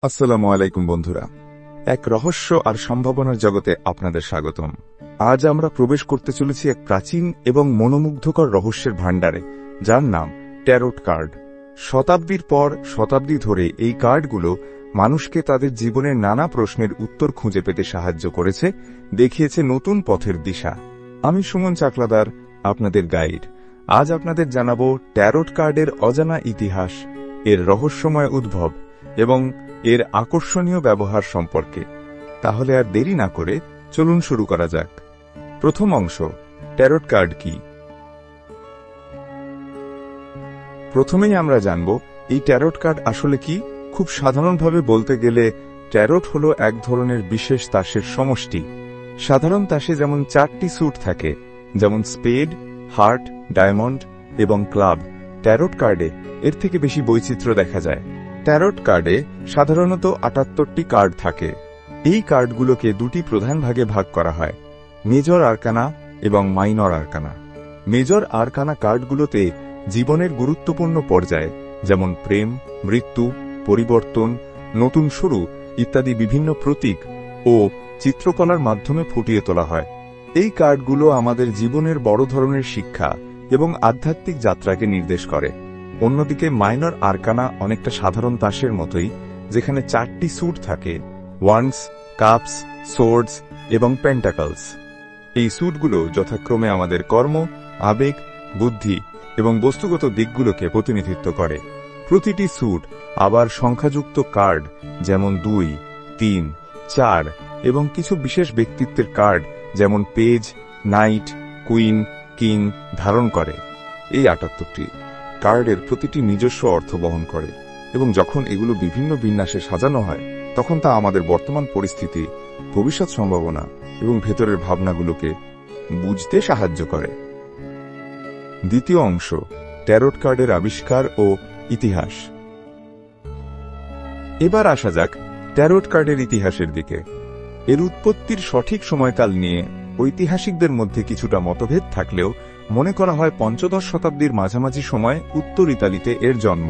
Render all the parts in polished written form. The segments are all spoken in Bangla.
আসসালামু আলাইকুম বন্ধুরা, এক রহস্য আর সম্ভাবনার জগতে আপনাদের স্বাগতম। আজ আমরা প্রবেশ করতে চলেছি এক প্রাচীন এবং মনোমুগ্ধকর রহস্যের ভাণ্ডারে, যার নাম ট্যারোট কার্ড। শতাব্দীর পর শতাব্দী ধরে এই কার্ডগুলো মানুষকে তাদের জীবনের নানা প্রশ্নের উত্তর খুঁজে পেতে সাহায্য করেছে, দেখিয়েছে নতুন পথের দিশা। আমি সুমন চাকলাদার, আপনাদের গাইড। আজ আপনাদের জানাবো ট্যারোট কার্ডের অজানা ইতিহাস, এর রহস্যময় উদ্ভব এবং এর আকর্ষণীয় ব্যবহার সম্পর্কে। তাহলে আর দেরি না করে চলুন শুরু করা যাক। প্রথম অংশ, ট্যারোট কার্ড কি। প্রথমেই আমরা জানব এই ট্যারোট কার্ড আসলে কি। খুব সাধারণভাবে বলতে গেলে ট্যারোট হল এক ধরনের বিশেষ তাসের সমষ্টি। সাধারণ তাসে যেমন 4টি স্যুট থাকে, যেমন স্পেড, হার্ট, ডায়মন্ড এবং ক্লাব, ট্যারোট কার্ডে এর থেকে বেশি বৈচিত্র্য দেখা যায়। ট্যারোট কার্ডে সাধারণত 78টি কার্ড থাকে। এই কার্ডগুলোকে দুটি প্রধান ভাগে ভাগ করা হয়, মেজর আরকানা এবং মাইনর আরকানা। মেজর আরকানা কার্ডগুলোতে জীবনের গুরুত্বপূর্ণ পর্যায়ে, যেমন প্রেম, মৃত্যু, পরিবর্তন, নতুন শুরু ইত্যাদি বিভিন্ন প্রতীক ও চিত্রকলার মাধ্যমে ফুটিয়ে তোলা হয়। এই কার্ডগুলো আমাদের জীবনের বড় ধরনের শিক্ষা এবং আধ্যাত্মিক যাত্রাকে নির্দেশ করে। অন্যদিকে মাইনর আরকানা অনেকটা সাধারণ তাসের মতোই, যেখানে 4টি স্যুট থাকে, ওয়ান্ডস, কাপস, সোর্ডস এবং পেন্টাকলস। এই স্যুটগুলো যথাক্রমে আমাদের কর্ম, আবেগ, বুদ্ধি এবং বস্তুগত দিকগুলোকে প্রতিনিধিত্ব করে। প্রতিটি স্যুট আবার সংখ্যাযুক্ত কার্ড, যেমন 2, 3, 4 এবং কিছু বিশেষ ব্যক্তিত্বের কার্ড যেমন পেজ, নাইট, কুইন, কিং ধারণ করে। এই 78টি কার্ডের প্রতিটি নিজস্ব অর্থ বহন করে, এবং যখন এগুলো বিভিন্ন বিন্যাসে সাজানো হয় তখন তা আমাদের বর্তমান পরিস্থিতি, ভবিষ্যৎ সম্ভাবনা এবং ভেতরের ভাবনাগুলোকে বুঝতে সাহায্য করে। দ্বিতীয় অংশ, ট্যারোট কার্ডের আবিষ্কার ও ইতিহাস। এবার আসা যাক ট্যারোট কার্ডের ইতিহাসের দিকে। এর উৎপত্তির সঠিক সময়কাল নিয়ে ঐতিহাসিকদের মধ্যে কিছুটা মতভেদ থাকলেও মনে করা হয় 15শ শতাব্দীর মাঝামাঝি সময় উত্তর ইতালিতে এর জন্ম।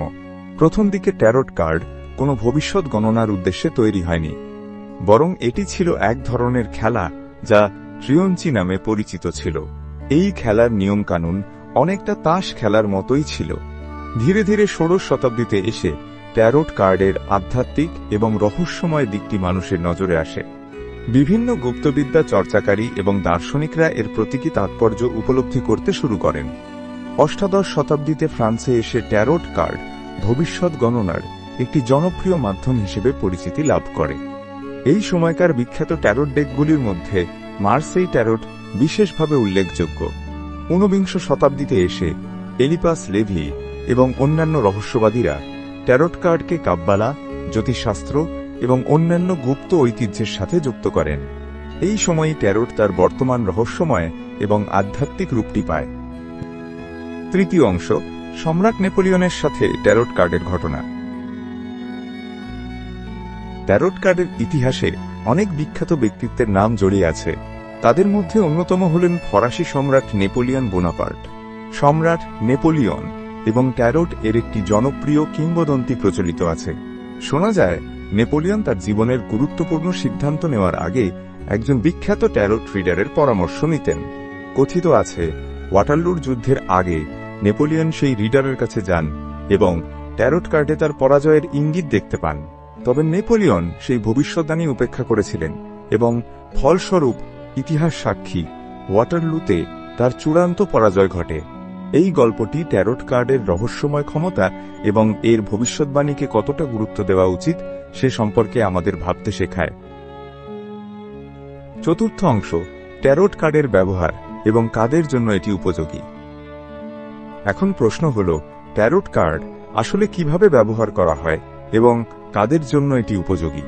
প্রথম দিকে ট্যারোট কার্ড কোনো ভবিষ্যৎ গণনার উদ্দেশ্যে তৈরি হয়নি, বরং এটি ছিল এক ধরনের খেলা যা ট্রিয়ঞ্চি নামে পরিচিত ছিল। এই খেলার নিয়মকানুন অনেকটা তাস খেলার মতোই ছিল। ধীরে ধীরে 16শ শতাব্দীতে এসে ট্যারোট কার্ডের আধ্যাত্মিক এবং রহস্যময় দিকটি মানুষের নজরে আসে। বিভিন্ন গুপ্তবিদ্যা চর্চাকারী এবং দার্শনিকরা এর প্রতীকী তাৎপর্য উপলব্ধি করতে শুরু করেন। অষ্টাদশ শতাব্দীতে ফ্রান্সে এসে ট্যারোট কার্ড ভবিষ্যৎ গণনার একটি জনপ্রিয় মাধ্যম হিসেবে পরিচিতি লাভ করে। এই সময়কার বিখ্যাত ট্যারোট ডেকগুলির মধ্যে মার্সেই ট্যারোট বিশেষভাবে উল্লেখযোগ্য। 19শ শতাব্দীতে এসে এলিপাস লেভি এবং অন্যান্য রহস্যবাদীরা ট্যারোট কার্ডকে কাব্বালা, জ্যোতিষশাস্ত্র এবং অন্যান্য গুপ্ত ঐতিহ্যের সাথে যুক্ত করেন। এই সময়ই ট্যারোট তার বর্তমান রহস্যময় এবং আধ্যাত্মিক রূপটি পায়। তৃতীয় অংশ, সম্রাট নেপোলিয়নের সাথে ট্যারোট কার্ডের ঘটনা। ট্যারোট কার্ডের ইতিহাসে অনেক বিখ্যাত ব্যক্তিত্বের নাম জড়িয়ে আছে। তাদের মধ্যে অন্যতম হলেন ফরাসি সম্রাট নেপোলিয়ন বোনাপার্ট। সম্রাট নেপোলিয়ন এবং ট্যারোট এর একটি জনপ্রিয় কিংবদন্তি প্রচলিত আছে। শোনা যায় নেপোলিয়ন তার জীবনের গুরুত্বপূর্ণ সিদ্ধান্ত নেওয়ার আগে একজন বিখ্যাত ট্যারোট রিডারের পরামর্শ নিতেন। কথিত আছে ওয়াটারলুর যুদ্ধের আগে নেপোলিয়ন সেই রিডারের কাছে যান এবং ট্যারোট কার্ডে তার পরাজয়ের ইঙ্গিত দেখতে পান। তবে নেপোলিয়ন সেই ভবিষ্যদ্বাণী উপেক্ষা করেছিলেন এবং ফলস্বরূপ ইতিহাস সাক্ষী ওয়াটারলুতে তার চূড়ান্ত পরাজয় ঘটে। এই গল্পটি ট্যারোট কার্ডের রহস্যময় ক্ষমতা এবং এর ভবিষ্যদ্বাণীকে কতটা গুরুত্ব দেওয়া উচিত সে সম্পর্কে আমাদের ভাবতে শেখায়। চতুর্থ অংশ, ট্যারোট কার্ডের ব্যবহার এবং কাদের জন্য এটি উপযোগী। এখন প্রশ্ন হল, ট্যারোট কার্ড আসলে কিভাবে ব্যবহার করা হয় এবং কাদের জন্য এটি উপযোগী।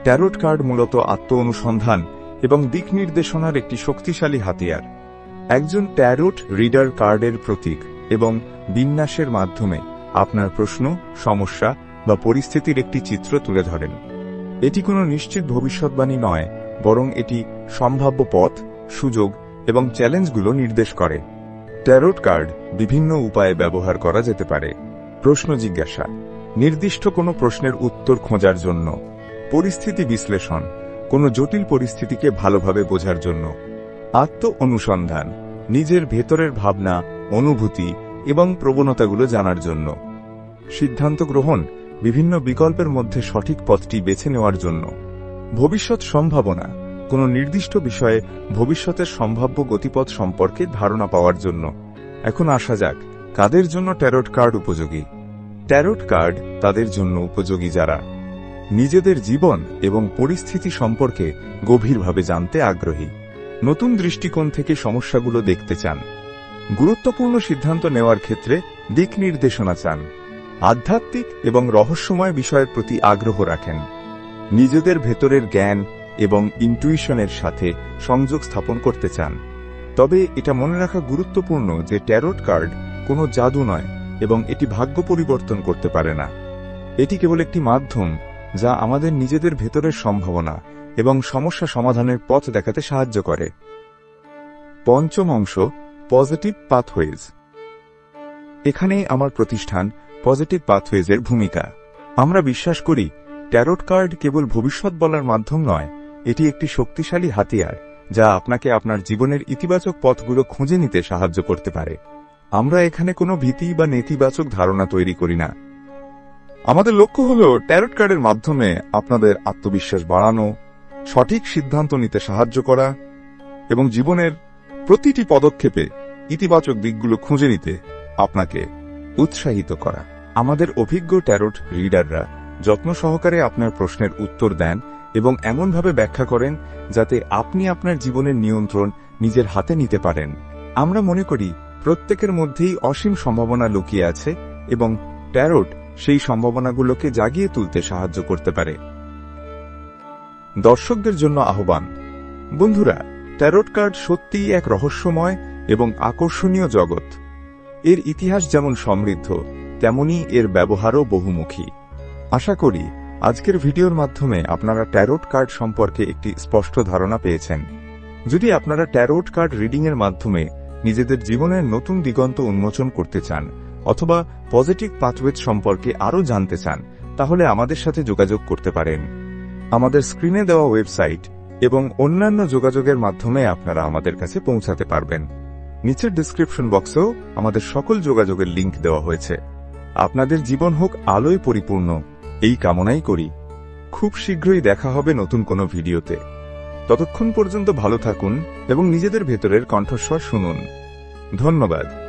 ট্যারোট কার্ড মূলত আত্ম অনুসন্ধান এবং দিক নির্দেশনার একটি শক্তিশালী হাতিয়ার। একজন ট্যারোট রিডার কার্ডের প্রতীক এবং বিন্যাসের মাধ্যমে আপনার প্রশ্ন, সমস্যা বা পরিস্থিতির একটি চিত্র তুলে ধরেন। এটি কোনো নিশ্চিত ভবিষ্যদ্বাণী নয়, বরং এটি সম্ভাব্য পথ, সুযোগ এবং চ্যালেঞ্জগুলো নির্দেশ করে। ট্যারোট কার্ড বিভিন্ন উপায়ে ব্যবহার করা যেতে পারে। প্রশ্ন জিজ্ঞাসা। নির্দিষ্ট কোনো প্রশ্নের উত্তর খোঁজার জন্য। পরিস্থিতি বিশ্লেষণ, কোনো জটিল পরিস্থিতিকে ভালোভাবে বোঝার জন্য। আত্ম অনুসন্ধান, নিজের ভেতরের ভাবনা, অনুভূতি এবং প্রবণতাগুলো জানার জন্য। সিদ্ধান্ত গ্রহণ, বিভিন্ন বিকল্পের মধ্যে সঠিক পথটি বেছে নেওয়ার জন্য। ভবিষ্যৎ সম্ভাবনা, কোনো নির্দিষ্ট বিষয়ে ভবিষ্যতের সম্ভাব্য গতিপথ সম্পর্কে ধারণা পাওয়ার জন্য। এখন আসা যাক, কাদের জন্য ট্যারট কার্ড উপযোগী। ট্যারট কার্ড তাদের জন্য উপযোগী যারা নিজেদের জীবন এবং পরিস্থিতি সম্পর্কে গভীরভাবে জানতে আগ্রহী, নতুন দৃষ্টিকোণ থেকে সমস্যাগুলো দেখতে চান, গুরুত্বপূর্ণ সিদ্ধান্ত নেওয়ার ক্ষেত্রে দিক নির্দেশনা চান, আধ্যাত্মিক এবং রহস্যময় বিষয়ের প্রতি আগ্রহ রাখেন, নিজেদের ভেতরের জ্ঞান এবং ইনটুইশনের সাথে সংযোগ স্থাপন করতে চান। তবে এটা মনে রাখা গুরুত্বপূর্ণ যে ট্যারট কার্ড কোনো জাদু নয় এবং এটি ভাগ্য পরিবর্তন করতে পারে না। এটি কেবল একটি মাধ্যম যা আমাদের নিজেদের ভেতরের সম্ভাবনা এবং সমস্যা সমাধানের পথ দেখাতে সাহায্য করে। পঞ্চম অংশ, পজিটিভ পাথওয়েজ। এখানেই আমার প্রতিষ্ঠান পজিটিভ পাথওয়েজের ভূমিকা। আমরা বিশ্বাস করি ট্যারট কার্ড কেবল ভবিষ্যৎ বলার মাধ্যম নয়, এটি একটি শক্তিশালী হাতিয়ার যা আপনাকে আপনার জীবনের ইতিবাচক পথগুলো খুঁজে নিতে সাহায্য করতে পারে। আমরা এখানে কোনো ভীতি বা নেতিবাচক ধারণা তৈরি করি না। আমাদের লক্ষ্য হল ট্যারট কার্ডের মাধ্যমে আপনাদের আত্মবিশ্বাস বাড়ানো, সঠিক সিদ্ধান্ত নিতে সাহায্য করা এবং জীবনের প্রতিটি পদক্ষেপে ইতিবাচক দিকগুলো খুঁজে নিতে আপনাকে উৎসাহিত করা। আমাদের অভিজ্ঞ ট্যারট রিডাররা যত্ন সহকারে আপনার প্রশ্নের উত্তর দেন এবং এমনভাবে ব্যাখ্যা করেন যাতে আপনি আপনার জীবনের নিয়ন্ত্রণ নিজের হাতে নিতে পারেন। আমরা মনে করি প্রত্যেকের মধ্যেই অসীম সম্ভাবনা লুকিয়ে আছে এবং ট্যারট সেই সম্ভাবনাগুলোকে জাগিয়ে তুলতে সাহায্য করতে পারে। দর্শকদের জন্য আহ্বান। বন্ধুরা, ট্যারট কার্ড সত্যিই এক রহস্যময় এবং আকর্ষণীয় জগৎ। এর ইতিহাস যেমন সমৃদ্ধ, তেমনি এর ব্যবহারও বহুমুখী। আশা করি আজকের ভিডিওর মাধ্যমে আপনারা ট্যারট কার্ড সম্পর্কে একটি স্পষ্ট ধারণা পেয়েছেন। যদি আপনারা ট্যারট কার্ড রিডিংয়ের মাধ্যমে নিজেদের জীবনের নতুন দিগন্ত উন্মোচন করতে চান অথবা পজিটিভ পাথওয়েজ সম্পর্কে আরও জানতে চান, তাহলে আমাদের সাথে যোগাযোগ করতে পারেন। আমাদের স্ক্রিনে দেওয়া ওয়েবসাইট এবং অন্যান্য যোগাযোগের মাধ্যমে আপনারা আমাদের কাছে পৌঁছাতে পারবেন। নিচের ডেসক্রিপশন বক্সেও আমাদের সকল যোগাযোগের লিংক দেওয়া হয়েছে। আপনাদের জীবন হোক আলোয় পরিপূর্ণ, এই কামনাই করি। খুব শীঘ্রই দেখা হবে নতুন কোনো ভিডিওতে। ততক্ষণ পর্যন্ত ভালো থাকুন এবং নিজেদের ভেতরের কণ্ঠস্বর শুনুন। ধন্যবাদ।